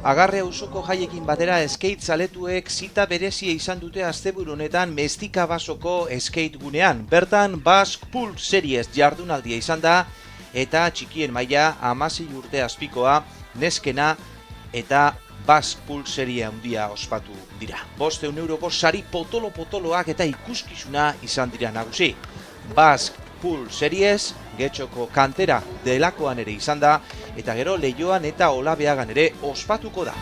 Agarre auzoko jaiekin batera skate zaletuek zita berezia izan dute asteburu honetan Mestika Basoko skate gunean. Bertan Basque Pool Series jardunaldia izan da eta txikien maila 16 urte azpikoa, neskena eta Basque Pool Serie handia ospatu dira. 500 euroko sari potolo-potoloak eta ikuskizuna izan dira nagusi. Basque Pool Series Getxoko kantera delakoan ere izan da, eta gero Leioan eta Olabeagan ere ospatuko da.